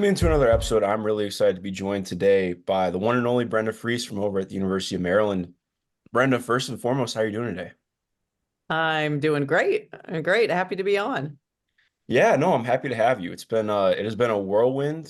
into another episode. I'm really excited to be joined today by the one and only Brenda Frese from over at the University of Maryland. Brenda, first and foremost, how are you doing today? I'm doing great. Great. Happy to be on. Yeah, no, I'm happy to have you. It has been a whirlwind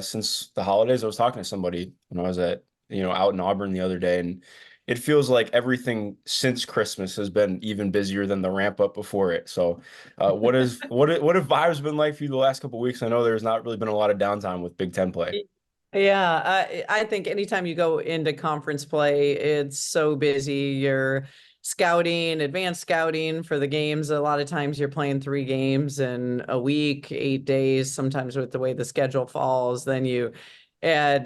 since the holidays. I was talking to somebody when I was out in Auburn the other day, and it feels like everything since Christmas has been even busier than the ramp up before it. So, what have vibes been like for you the last couple of weeks? I know there's not really been a lot of downtime with Big Ten play. Yeah, I think anytime you go into conference play, it's so busy. You're scouting, advanced scouting for the games. A lot of times you're playing 3 games in a week, 8 days, sometimes with the way the schedule falls. Then you add,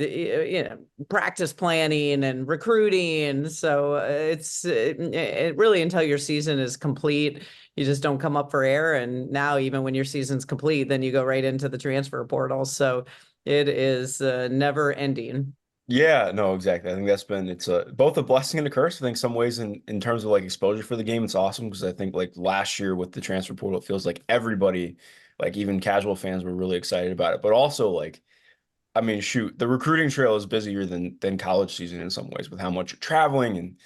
practice planning and recruiting. So it really until your season is complete, you just don't come up for air. And now even when your season's complete, then you go right into the transfer portal. So it is never ending. Yeah, no, exactly. I think it's both a blessing and a curse. I think some ways in terms of like exposure for the game, it's awesome because I think like last year with the transfer portal, it feels like everybody, like even casual fans, were really excited about it. But also like, I mean, shoot, the recruiting trail is busier than college season in some ways with how much you're traveling, and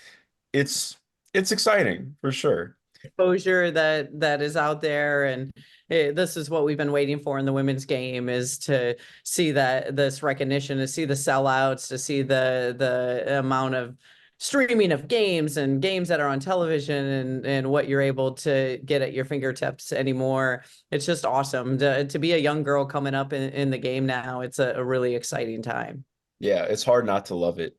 it's it's exciting for sure. Exposure that is out there, and this is what we've been waiting for in the women's game, is to see that this recognition, to see the sellouts, to see the amount of streaming of games and games that are on television, and what you're able to get at your fingertips anymore. It's just awesome to be a young girl coming up in the game now. It's a really exciting time. Yeah, it's hard not to love it.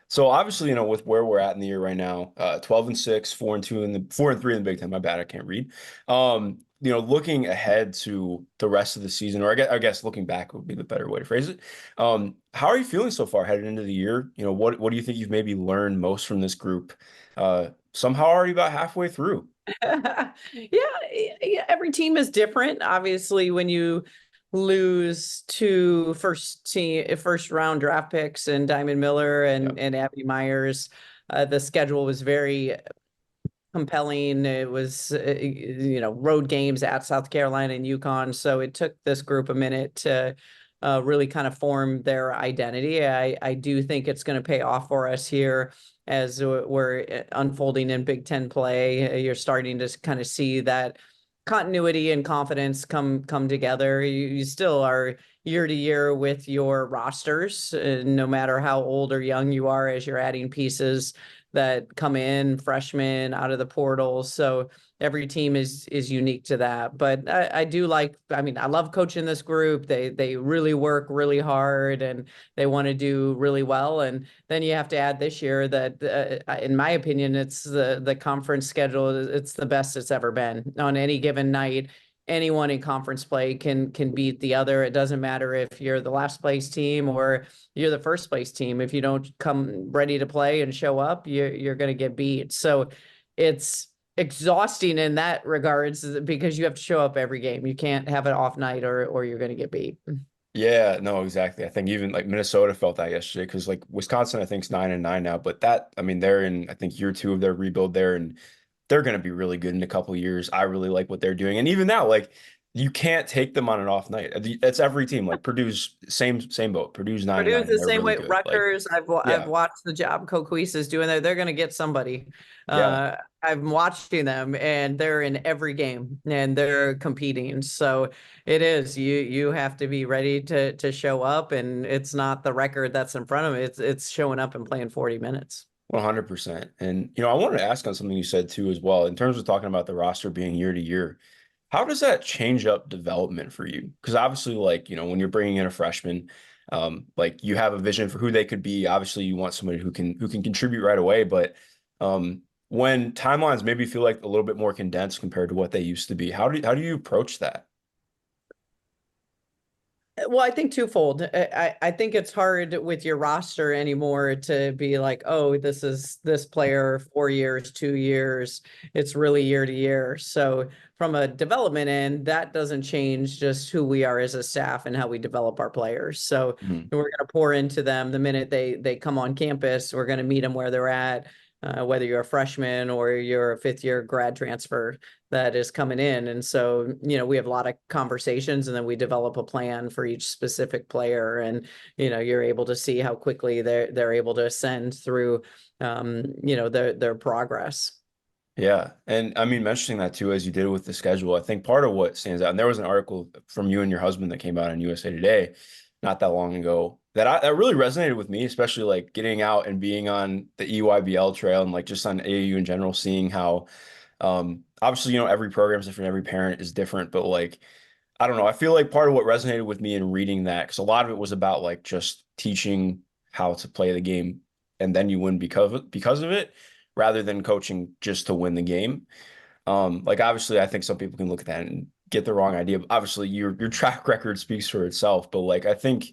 So obviously, with where we're at in the year right now, 12-6, 4-2 in the 4-3 in the Big Ten. My bad, I can't read. Looking ahead to the rest of the season, or I guess looking back would be the better way to phrase it. How are you feeling so far headed into the year? What do you think you've maybe learned most from this group? Somehow already about halfway through. Yeah, yeah, every team is different. Obviously, when you lose two first round draft picks and Diamond Miller Yeah. and Abby Myers, the schedule was very compelling. It was road games at South Carolina and UConn, so it took this group a minute to really kind of form their identity. I do think it's going to pay off for us here as we're unfolding in Big Ten play. You're starting to kind of see that continuity and confidence come together. You still are year to year with your rosters, no matter how old or young you are, as you're adding pieces that come in, freshmen out of the portal. So every team is unique to that. But I do like, I mean, I love coaching this group. They really work really hard, and they want to do really well. And then you have to add this year that, in my opinion, it's the conference schedule. It's the best it's ever been. On any given night, anyone in conference play can beat the other. It doesn't matter if you're the last place team or you're the first place team. If you don't come ready to play and show up, you're going to get beat. So it's exhausting in that regards, because you have to show up every game. You can't have an off night, or you're going to get beat. Yeah, no, exactly. I think even like Minnesota felt that yesterday because like Wisconsin, I think is 9-9 now, but I mean, they're in I think year two of their rebuild there, and they're going to be really good in a couple of years. I really like what they're doing, and even now, like you can't take them on an off night. That's every team. Like Purdue's same boat. Purdue's 9-9, Purdue's and the they're same really way. good. Like Rutgers, I've yeah, watched the job Coquise is doing there. They're going to get somebody. yeah. I'm watching them, and they're in every game, and they're competing. So it is, you have to be ready to show up, and it's not the record that's in front of it. It's showing up and playing 40 minutes. 100%. And I wanted to ask on something you said too as well, in terms of talking about the roster being year to year. How does that change up development for you? Because obviously, like, when you're bringing in a freshman, like you have a vision for who they could be. Obviously, you want somebody who can contribute right away. But when timelines maybe feel like a little bit more condensed compared to what they used to be, how do you approach that? Well, I think twofold. I think it's hard with your roster anymore to be like, oh, this is this player 4 years, 2 years. It's really year to year. So from a development end, that doesn't change just who we are as a staff and how we develop our players. So Mhm. we're going to pour into them the minute they come on campus. We're going to meet them where they're at. whether you're a freshman or you're a fifth year grad transfer that is coming in. And so, we have a lot of conversations, and then we develop a plan for each specific player. And, you're able to see how quickly they're able to ascend through, their progress. Yeah. And I mean, mentioning that too, as you did with the schedule, I think part of what stands out, and there was an article from you and your husband that came out in USA Today not that long ago that really resonated with me, especially like getting out and being on the EYBL trail and like just on AAU in general, seeing how obviously, every program is different, every parent is different, but like, I don't know. I feel like part of what resonated with me in reading that, because a lot of it was about like just teaching how to play the game and then you win because of it, rather than coaching just to win the game. Like obviously, I think some people can look at that and get the wrong idea. But obviously, your track record speaks for itself. But like I think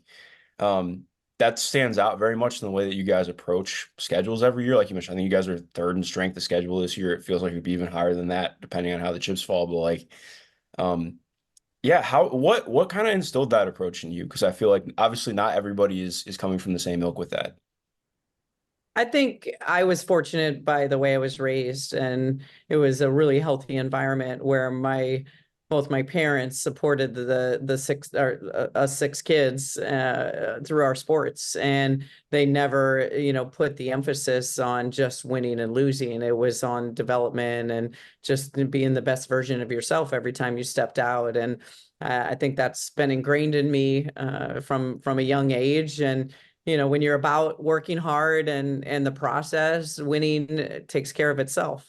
um, that stands out very much in the way that you guys approach schedules every year. Like you mentioned, I think you guys are third in strength of schedule this year. It feels like it'd be even higher than that, depending on how the chips fall. But like, um, yeah, what kind of instilled that approach in you? Because I feel like obviously not everybody is coming from the same milk with that. I think I was fortunate by the way I was raised, and it was a really healthy environment where both my parents supported the six or us six kids through our sports, and they never put the emphasis on just winning and losing. It was on development and just being the best version of yourself every time you stepped out. And I think that's been ingrained in me from a young age. And when you're about working hard and the process, winning takes care of itself.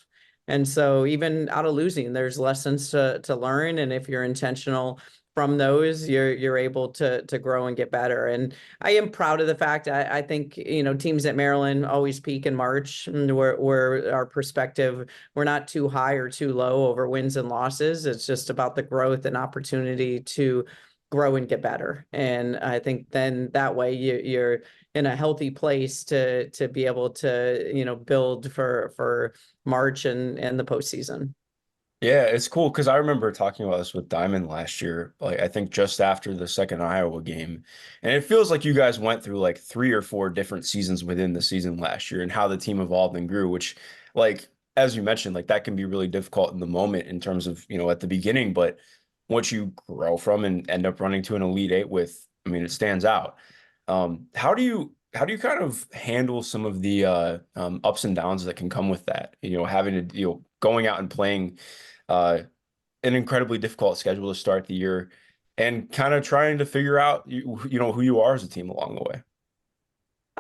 And so even out of losing, there's lessons to learn. And if you're intentional from those, you're able to grow and get better. And I am proud of the fact I think, teams at Maryland always peak in March, where our perspective, we're not too high or too low over wins and losses. It's just about the growth and opportunity to grow and get better. And I think then that way you're in a healthy place to be able to, build for March and the postseason. Yeah, it's cool because I remember talking about this with Diamond last year, like I think just after the second Iowa game. And it feels like you guys went through like three or four different seasons within the season last year and how the team evolved and grew, which like as you mentioned, like that can be really difficult in the moment in terms of, at the beginning, but once you grow from and end up running to an Elite Eight with, I mean, it stands out. How do you kind of handle some of the ups and downs that can come with that? Having to, going out and playing an incredibly difficult schedule to start the year and kind of trying to figure out who you are as a team along the way.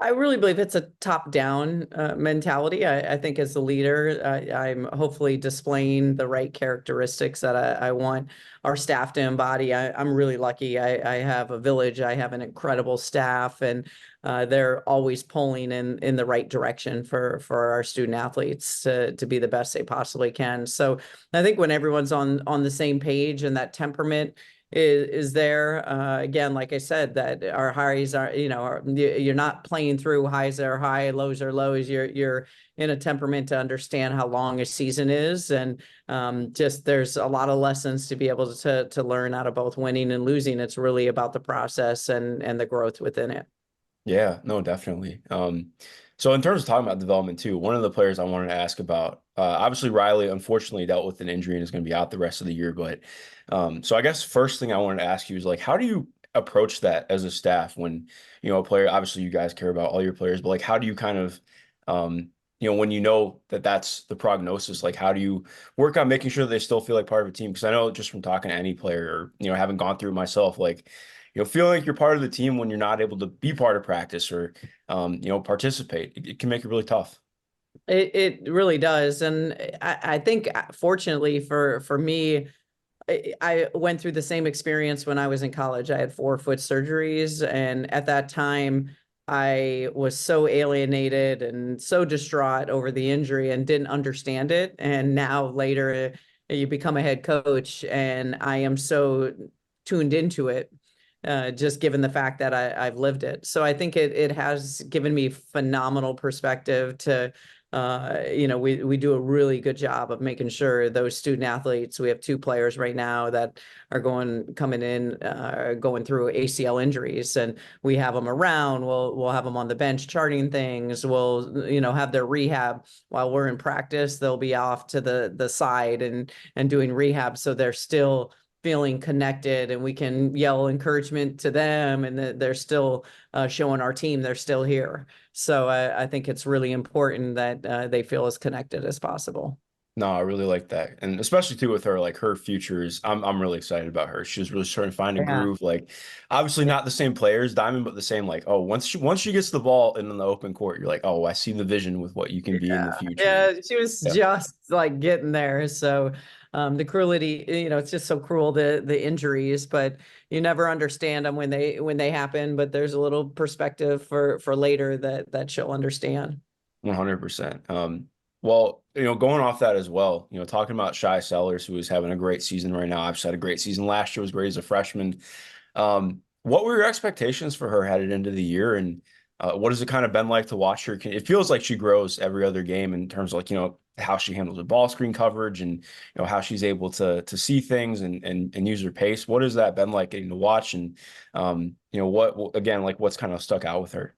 I really believe it's a top-down mentality. I think as the leader, I'm hopefully displaying the right characteristics that I want our staff to embody. I'm really lucky. I have a village. I have an incredible staff, and they're always pulling in the right direction for our student athletes to be the best they possibly can. So I think when everyone's on the same page and that temperament is there again, like I said, that our highs are, you're not playing through highs are high, lows are lows. You're in a temperament to understand how long a season is, and just there's a lot of lessons to be able to learn out of both winning and losing. It's really about the process and the growth within it. Yeah, no, definitely. So in terms of talking about development too, one of the players I wanted to ask about, obviously Riley unfortunately dealt with an injury and is going to be out the rest of the year. But so I guess first thing I wanted to ask you is like, how do you approach that as a staff when, a player, obviously you guys care about all your players, but like, how do you kind of, when that that's the prognosis, like how do you work on making sure they still feel like part of a team? Because I know just from talking to any player or, having gone through it myself, like, feeling like you're part of the team when you're not able to be part of practice or, participate, it can make it really tough. It really does. And I think fortunately for me, I went through the same experience when I was in college. I had 4 foot surgeries, and at that time, I was so alienated and so distraught over the injury and didn't understand it. And now later, you become a head coach, and I am so tuned into it, just given the fact that I've lived it. So I think it has given me phenomenal perspective to we do a really good job of making sure those student athletes, we have 2 players right now that are going through ACL injuries, and we have them around. We'll have them on the bench charting things. We'll, have their rehab while we're in practice. They'll be off to the side and doing rehab, so they're still feeling connected, and we can yell encouragement to them, and they're still showing our team they're still here. So I think it's really important that they feel as connected as possible. No, I really like that. And especially too with her, like her futures, I'm really excited about her. She's really starting to find a Yeah. groove. Like obviously not the same players, Diamond, but the same, like, oh, once she gets the ball in the open court, you're like, oh, I see the vision with what you can be in the future. And Yeah, she was yeah, just like getting there. So the cruelty, it's just so cruel, the injuries, but you never understand them when they happen. But there's a little perspective for later that she'll understand. 100%. Well, going off that as well, talking about Shy Sellers, who is having a great season right now. Obviously had a great season last year, was great as a freshman. What were your expectations for her headed into the year, and what has it kind of been like to watch her? It feels like she grows every other game in terms of like, how she handles the ball screen coverage and how she's able to see things and use her pace. What has that been like getting to watch, and what again, like what's kind of stuck out with her?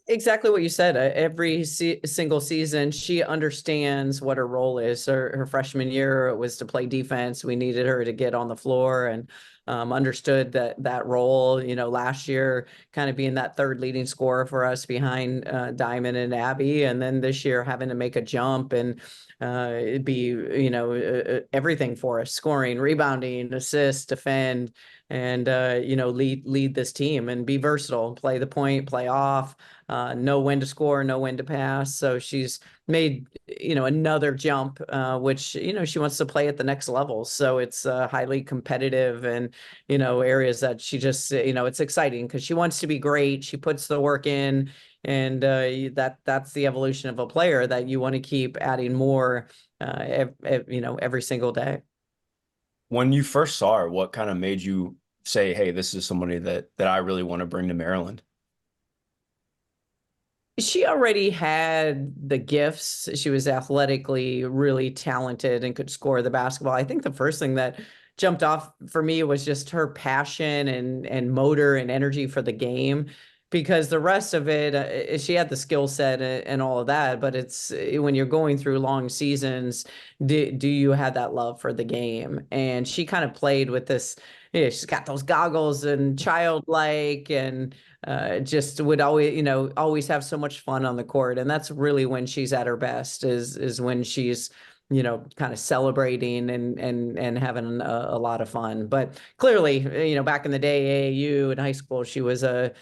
Exactly what you said. Every single season, she understands what her role is. Her freshman year, it was to play defense. We needed her to get on the floor, and understood that role. Last year, kind of being that third leading scorer for us behind Diamond and Abby, and then this year having to make a jump and it'd be everything for us: scoring, rebounding, assist, defend, and lead this team and be versatile, play the point, play off, know when to score, know when to pass. So she's made, another jump, which, she wants to play at the next level. So it's highly competitive, and, areas that she just, it's exciting because she wants to be great. She puts the work in, and that's the evolution of a player that you want to keep adding more, every single day. When you first saw her, what kind of made you say, hey, this is somebody that I really want to bring to Maryland? She already had the gifts. She was athletically really talented and could score the basketball. I think the first thing that jumped off for me was just her passion and motor and energy for the game, because the rest of it, she had the skill set and all of that, but it's when you're going through long seasons, do you have that love for the game? And she kind of played with this, she's got those goggles and childlike, and just would always have so much fun on the court. And that's really when she's at her best, is when she's, kind of celebrating and having a lot of fun. But clearly, back in the day, AAU in high school, she was a,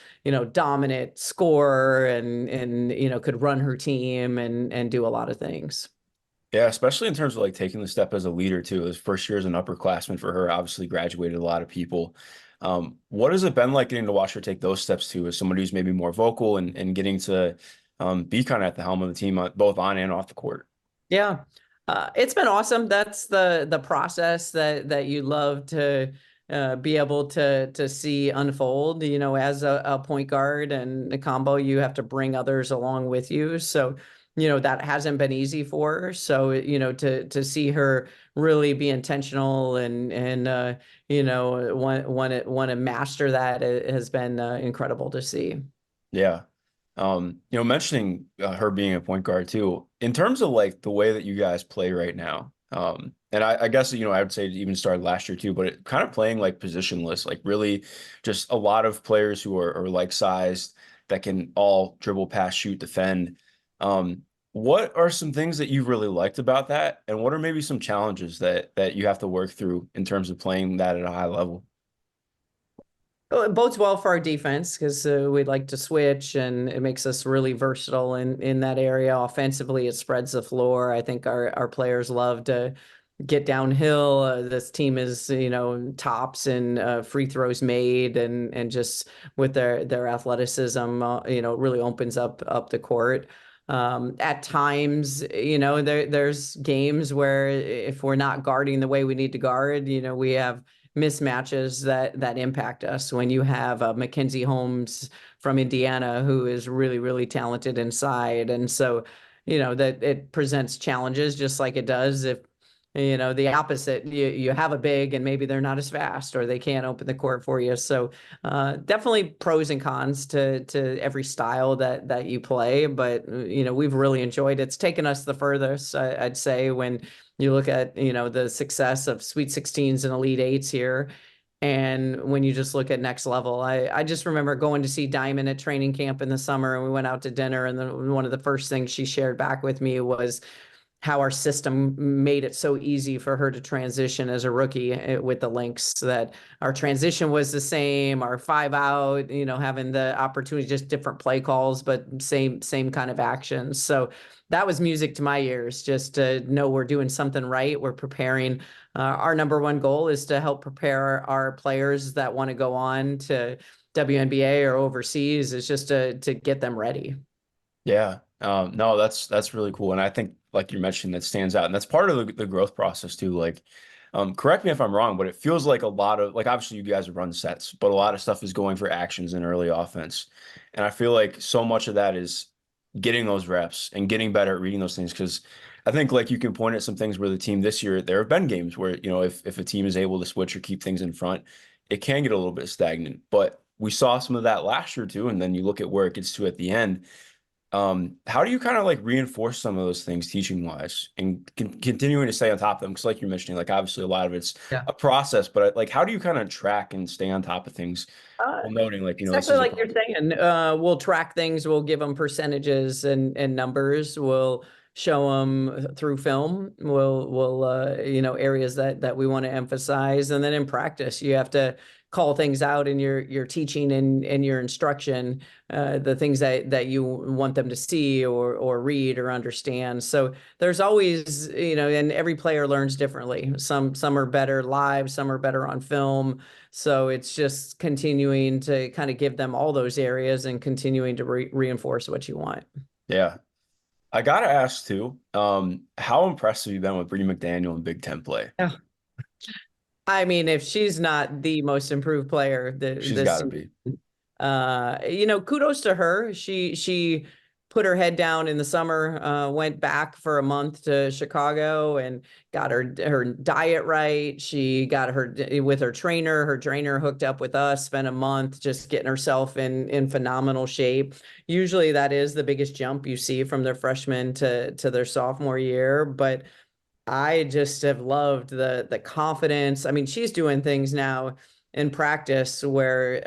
dominant scorer, and could run her team and do a lot of things. Yeah, especially in terms of like taking the step as a leader too. His first year as an upperclassman for her, obviously graduated a lot of people. What has it been like getting to watch her take those steps too, as somebody who's maybe more vocal and getting to be kind of at the helm of the team, both on and off the court? Yeah. It's been awesome. That's the process that you love to be able to see unfold. As a point guard and a combo, you have to bring others along with you. So, that hasn't been easy for her. So, to see her really be intentional and want to master that, it has been incredible to see. Yeah. Mentioning her being a point guard too, in terms of like the way that you guys play right now, and I guess, I would say it even started last year too, but it kind of playing like positionless, like really just a lot of players who are like sized that can all dribble, pass, shoot, defend. What are some things that you've really liked about that? And what are maybe some challenges that you have to work through in terms of playing that at a high level? Well, it bodes well for our defense because we'd like to switch, and it makes us really versatile in that area. Offensively, it spreads the floor. I think our players love to get downhill. This team is, tops and free throws made, and just with their athleticism, really opens up the court. At times, there's games where if we're not guarding the way we need to guard, we have mismatches that impact us. When you have Mackenzie Holmes from Indiana, who is really, really talented inside. And so, that it presents challenges just like it does if, the opposite, you have a big and maybe they're not as fast or they can't open the court for you. So definitely pros and cons to every style that you play. But, we've really enjoyed it. It's taken us the furthest, I'd say, when you look at, the success of Sweet 16s and Elite Eights here. And when you just look at next level, I just remember going to see Diamond at training camp in the summer, and we went out to dinner. And then one of the first things she shared back with me was how our system made it so easy for her to transition as a rookie with the Lynx, that our transition was the same, our 5 out, having the opportunity, just different play calls, but same kind of actions. So that was music to my ears, just to know we're doing something right. We're preparing. Our number one goal is to help prepare our players that want to go on to WNBA or overseas, is just to get them ready. Yeah. No, that's really cool. And I think, like you mentioned, that stands out. And that's part of the growth process too. Like, correct me if I'm wrong, but it feels like a lot of, like, obviously you guys run sets, but a lot of stuff is going for actions in early offense. And I feel like so much of that is getting those reps and getting better at reading those things. Because I think, like, you can point at some things where the team this year, there have been games where, if a team is able to switch or keep things in front, it can get a little bit stagnant. But we saw some of that last year too. And then you look at where it gets to at the end. How do you kind of like reinforce some of those things teaching wise and continuing to stay on top of them? Because like you're mentioning, like obviously a lot of it's Yeah. a process, but like how do you kind of track and stay on top of things Uh, while noting like, this Exactly is a like you're saying. We'll track things. We'll give them percentages and numbers. We'll show them through film. We'll areas that we want to emphasize, and then in practice, you have to call things out in your teaching and your instruction, the things that you want them to see or read or understand. So there's always, and every player learns differently. Some are better live, some are better on film. So it's just continuing to kind of give them all those areas and continuing to reinforce what you want. Yeah. I gotta ask too, how impressed have you been with Bri McDaniel in Big Ten play? Yeah. I mean, if she's not the most improved player She's this got to season, be. kudos to her. She put her head down in the summer, went back for a month to Chicago and got her diet right. She got with her trainer. Her trainer hooked up with us, spent a month just getting herself in phenomenal shape. Usually that is the biggest jump you see from their freshman to their sophomore year, but I just have loved the confidence. I mean, she's doing things now in practice where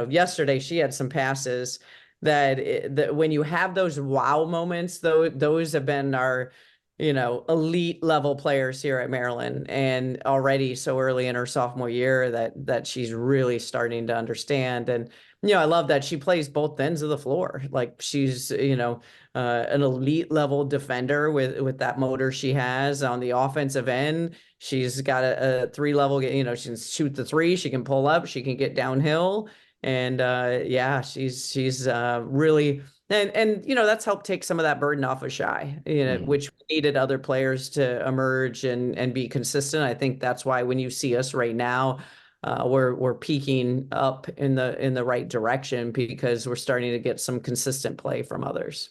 yesterday she had some passes that when you have those wow moments, though, those have been our elite level players here at Maryland, and already so early in her sophomore year that she's really starting to understand. And I love that she plays both ends of the floor. Like she's an elite level defender with that motor she has on the offensive end. She's got a 3 level, she can shoot the three, she can pull up, she can get downhill. And yeah, she's really, and that's helped take some of that burden off of Shy, Mhm. which needed other players to emerge and be consistent. I think that's why when you see us right now, we're peaking up in the right direction because we're starting to get some consistent play from others.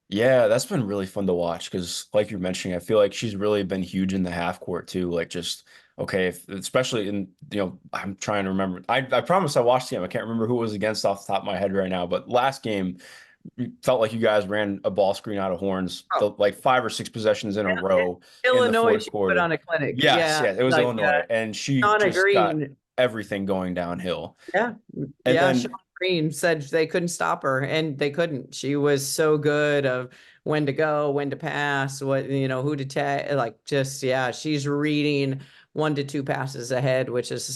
Yeah, that's been really fun to watch because, like you're mentioning, I feel like she's really been huge in the half court too. Like, just okay, especially in I'm trying to remember. I promise I watched the game. I can't remember who it was against off the top of my head right now. But last game, it felt like you guys ran a ball screen out of horns, Oh, like 5 or 6 possessions in a yeah. row in the Illinois, fourth she put on quarter. a clinic. Yes, Yeah, yes, it was like Illinois, and she Shauna just got Green. everything going downhill. Yeah, And yeah. Shauna then Green said they couldn't stop her, and they couldn't. She was so good of when to go, when to pass, who to take. Like just yeah, she's reading 1 to 2 passes ahead, which is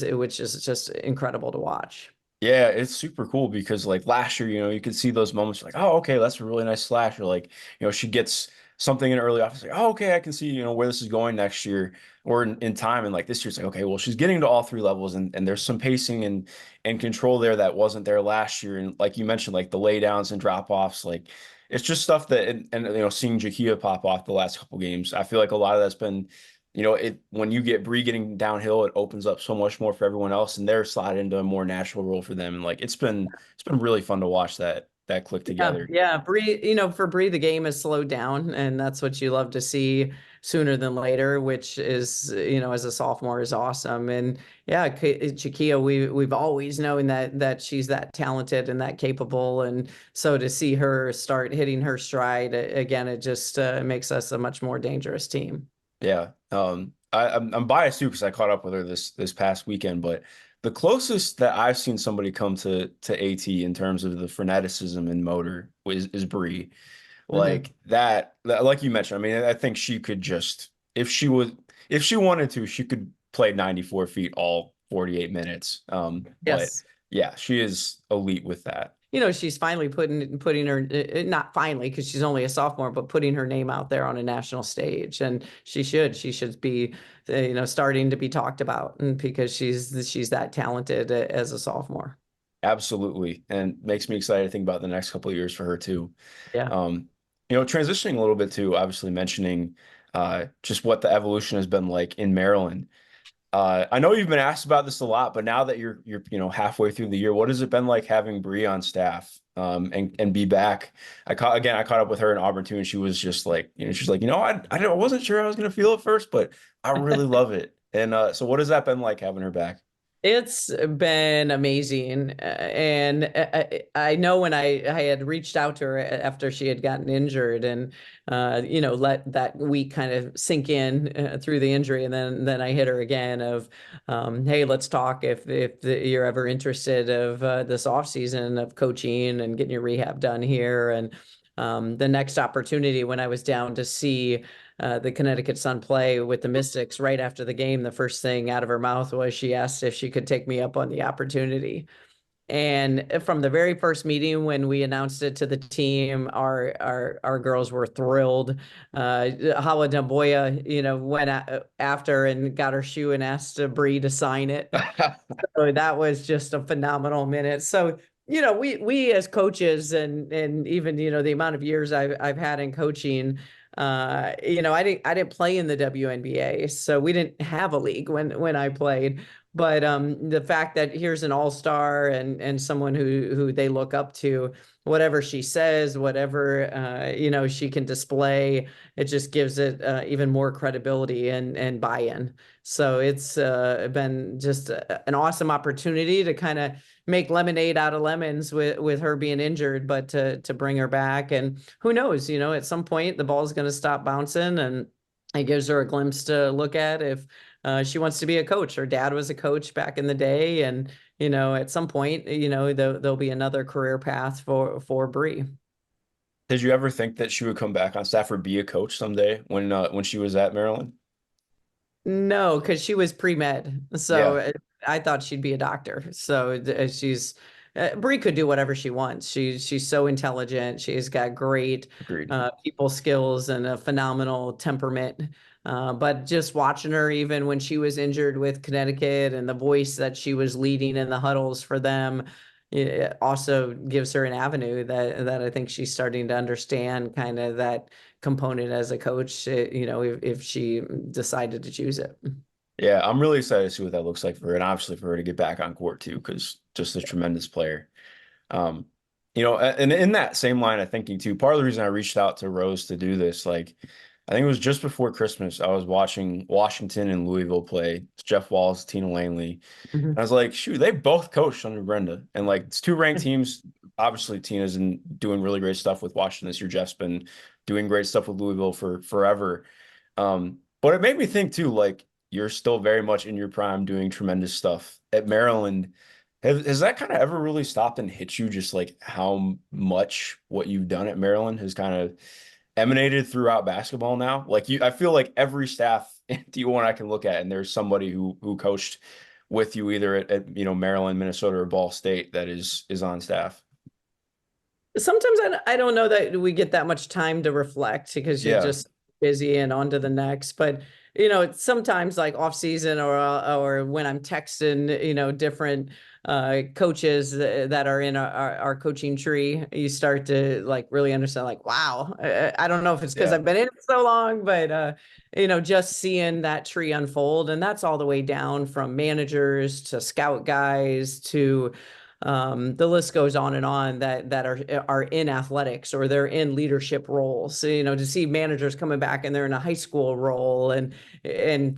just incredible to watch. yeah, it's super cool because like last year, you could see those moments like, oh, okay, that's a really nice slash. Or like, she gets something in early office, like, oh, okay, I can see, where this is going next year or in time. And like this year's like, okay, well, she's getting to all 3 levels and there's some pacing and control there that wasn't there last year. And like you mentioned, like the laydowns and drop offs, like it's just stuff that and seeing Jakia pop off the last couple games, I feel like a lot of that's been when you get Bree getting downhill, it opens up so much more for everyone else, and they're sliding into a more natural role for them. And like it's been really fun to watch that. that click Yeah, together. yeah. Bree, for Bree, the game has slowed down, and that's what you love to see sooner than later, which is, as a sophomore is awesome. And yeah, Chiquilla, we've always known that she's that talented and that capable. And so to see her start hitting her stride again, it just makes us a much more dangerous team. Yeah. I'm biased too because I caught up with her this past weekend, but the closest that I've seen somebody come to AT in terms of the freneticism and motor is Bree. Mhm. Like that, like you mentioned, I mean, I think she could just, if she wanted to, she could play 94 feet all 48 minutes. But Yes. yeah, she is elite with that. She's finally putting her, not finally because she's only a sophomore, but putting her name out there on a national stage, and she should be, starting to be talked about, and because she's that talented as a sophomore. Absolutely. And makes me excited to think about the next couple of years for her too. Yeah. Um, transitioning a little bit to obviously mentioning just what the evolution has been like in Maryland. I know you've been asked about this a lot, but now that you're halfway through the year, what has it been like having Bree on staff and be back? I caught up with her in Auburn too, and she was just like, she's like, I wasn't sure I was gonna feel it first, but I really love it. And so what has that been like having her back? It's been amazing. And I know when I had reached out to her after she had gotten injured and, let that week kind of sink in through the injury. And then I hit her again of, hey, let's talk if you're ever interested of this off season of coaching and getting your rehab done here. And the next opportunity when I was down to see the Connecticut Sun play with the Mystics right after the game, the first thing out of her mouth was she asked if she could take me up on the opportunity. And from the very first meeting when we announced it to the team, our girls were thrilled. Hala Damboya, went after and got her shoe and asked Bree to sign it. So that was just a phenomenal minute. So, we as coaches and even, the amount of years I've had in coaching, I didn't play in the WNBA, so we didn't have a league when I played. But the fact that here's an all-star and someone who they look up to, whatever she says, whatever she can display, it just gives it even more credibility and buy-in. So it's been just an awesome opportunity to kind of make lemonade out of lemons with her being injured, but to bring her back. And who knows, at some point the ball's going to stop bouncing, and it gives her a glimpse to look at if she wants to be a coach. Her dad was a coach back in the day, and at some point, there'll be another career path for Bree. Did you ever think that she would come back on staff or be a coach someday when she was at Maryland? No, because she was pre-med. So Yeah, I thought she'd be a doctor. So she's Bree could do whatever she wants. She's so intelligent. She's got great agreed. people skills and a phenomenal temperament. But just watching her, even when she was injured with Connecticut and the voice that she was leading in the huddles for them, it also gives her an avenue that I think she's starting to understand kind of that component as a coach, if she decided to choose it. Yeah, I'm really excited to see what that looks like for her, and obviously for her to get back on court too, because just a tremendous player. Um, and in that same line of thinking too, part of the reason I reached out to Rose to do this, like, I think it was just before Christmas, I was watching Washington and Louisville play. It's Jeff Walls, Tina Langley. And I Mhm. was like, shoot, they both coached under Brenda. And like it's two ranked teams. Obviously, Tina's doing really great stuff with Washington this year. Jeff's been doing great stuff with Louisville for forever. But it made me think too, like you're still very much in your prime doing tremendous stuff at Maryland. Has that kind of ever really stopped and hit you just like how much what you've done at Maryland has kind of emanated throughout basketball now? Like I feel like every staff in D1 I can look at, and there's somebody who coached with you either at Maryland, Minnesota, or Ball State that is on staff. Sometimes I don't know that we get that much time to reflect because you're Yeah, just busy and on to the next. But it's sometimes like off season or when I'm texting, different coaches that are in our coaching tree, you start to like really understand like, wow, I don't know if it's because yeah. I've been in it so long, but just seeing that tree unfold, and that's all the way down from managers to scout guys to The list goes on and on that are in athletics or they're in leadership roles. So, to see managers coming back and they're in a high school role and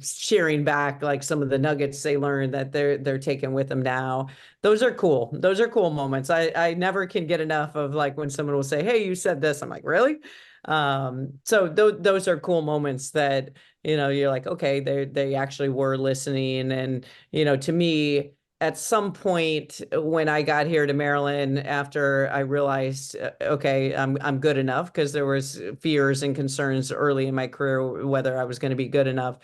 sharing back like some of the nuggets they learned that they're taking with them now. Those are cool. Those are cool moments. I never can get enough of like when someone will say, "Hey, you said this." I'm like, "Really?" So those are cool moments that, you're like, okay, they actually were listening. And, to me, at some point when I got here to Maryland, after I realized, okay, I'm good enough, because there was fears and concerns early in my career whether I was going to be good enough.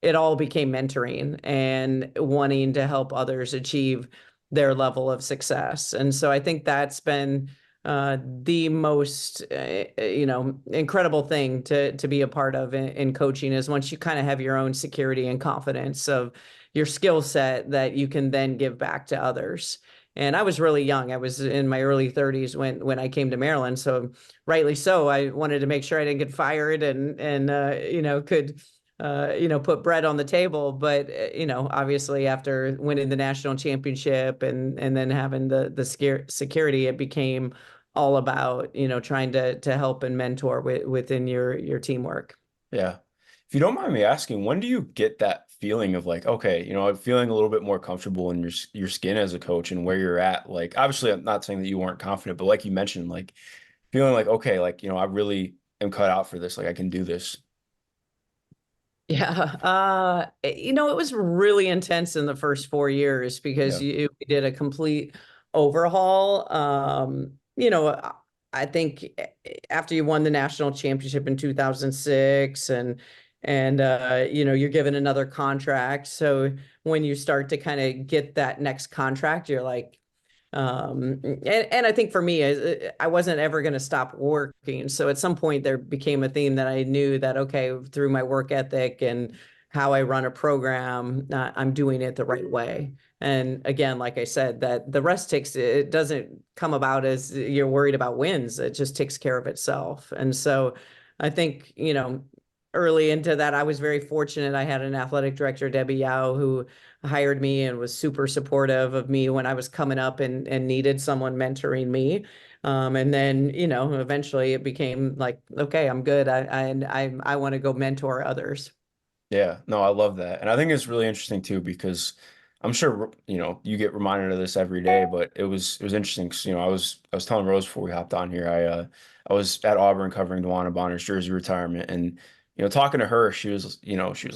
It all became mentoring and wanting to help others achieve their level of success. And so I think that's been the most, incredible thing to be a part of in coaching, is once you kind of have your own security and confidence of your skill set that you can then give back to others. And I was really young. I was in my early 30s when I came to Maryland. So rightly so, I wanted to make sure I didn't get fired and could put bread on the table. But obviously after winning the national championship and then having the security, it became all about trying to help and mentor within your teamwork. Yeah. If you don't mind me asking, when do you get that feeling of like, okay, I'm feeling a little bit more comfortable in your skin as a coach and where you're at? Like, obviously, I'm not saying that you weren't confident, but like you mentioned, like feeling like, okay, like, I really am cut out for this. Like, I can do this. Yeah. It was really intense in the first 4 years because Yeah. we did a complete overhaul. I think after you won the national championship in 2006 and you're given another contract. So when you start to kind of get that next contract, you're like, and I think for me, I wasn't ever going to stop working. So at some point there became a theme that I knew that, okay, through my work ethic and how I run a program, I'm doing it the right way. And again, like I said, that the rest it doesn't come about as you're worried about wins. It just takes care of itself. And so I think, early into that, I was very fortunate. I had an athletic director, Debbie Yao, who hired me and was super supportive of me when I was coming up and needed someone mentoring me. And then, eventually it became like, okay, I'm good. I want to go mentor others. Yeah, no, I love that. And I think it's really interesting too, because I'm sure, you get reminded of this every day, but it was interesting because, I was telling Rose before we hopped on here, I was at Auburn covering DeWanna Bonner's jersey retirement, and, talking to her, she was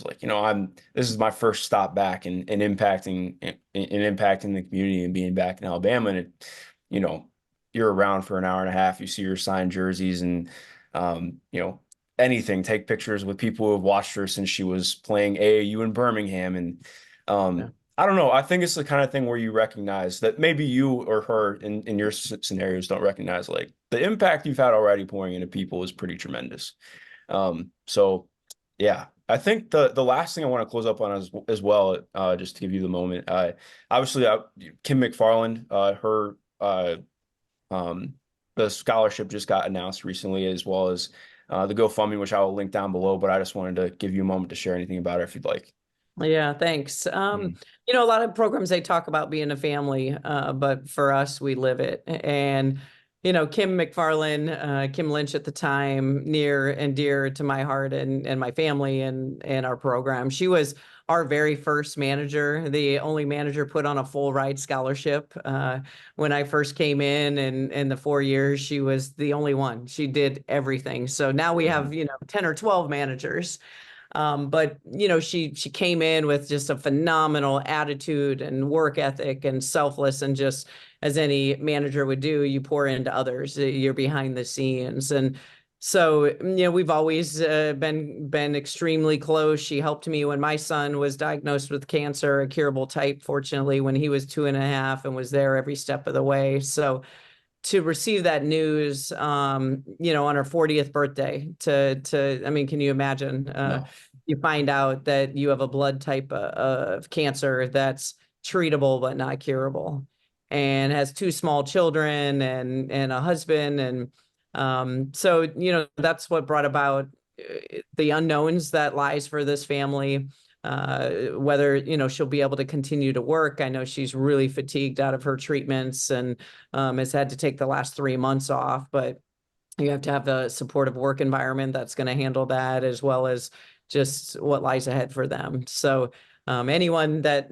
like, this is my first stop back and impacting the community and being back in Alabama. And you know, you're around for an hour and a half, you see her signed jerseys and, um, you know, anything, take pictures with people who have watched her since she was playing AAU in Birmingham. And Yeah. I don't know. I think it's the kind of thing where you recognize that maybe you or her in your scenarios don't recognize, like the impact you've had already pouring into people is pretty tremendous. So yeah, I think the last thing I want to close up on as well, just to give you the moment, obviously Kim McFarland, her um, the scholarship just got announced recently, as well as the GoFundMe, which I will link down below. But I just wanted to give you a moment to share anything about it if you'd like. Yeah, thanks. Mm. A lot of programs they talk about being a family, but for us, we live it. And, Kim McFarland, Kim Lynch at the time, near and dear to my heart and my family and our program. She was our very first manager, the only manager put on a full ride scholarship. When I first came in the 4 years, she was the only one. She did everything. So now we have, Mhm. 10 or 12 managers. But she came in with just a phenomenal attitude and work ethic and selfless, and just as any manager would do, you pour into others. You're behind the scenes, and so we've always been extremely close. She helped me when my son was diagnosed with cancer, a curable type, fortunately, when he was 2.5, and was there every step of the way. So to receive that news, on her 40th birthday, I mean, can you imagine? No. You find out that you have a blood type of cancer that's treatable but not curable, and has two small children and a husband, and so that's what brought about the unknowns that lies for this family. whether, she'll be able to continue to work. I know she's really fatigued out of her treatments and has had to take the last 3 months off, but you have to have the supportive work environment that's going to handle that, as well as just what lies ahead for them. So anyone that,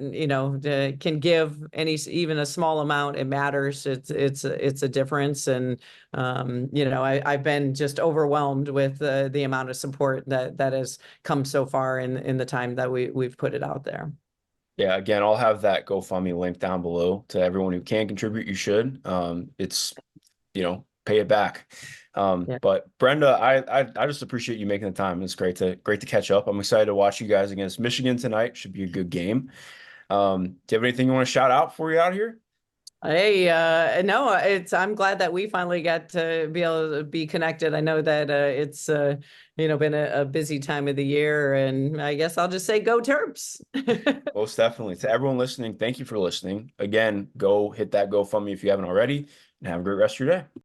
can give even a small amount, it matters. It's a difference. And, I've been just overwhelmed with the amount of support that has come so far in the time that we've put it out there. Yeah, again, I'll have that GoFundMe link down below to everyone who can contribute. You should. It's, pay it back. Yeah. But Brenda, I just appreciate you making the time. It's great to catch up. I'm excited to watch you guys against Michigan tonight. Should be a good game. Do you have anything you want to shout out before you out here? Hey, no, I'm glad that we finally got to be able to be connected. I know that it's been a busy time of the year, and I guess I'll just say go Terps. Most definitely. To everyone listening, thank you for listening. Again, go hit that GoFundMe if you haven't already, and have a great rest of your day.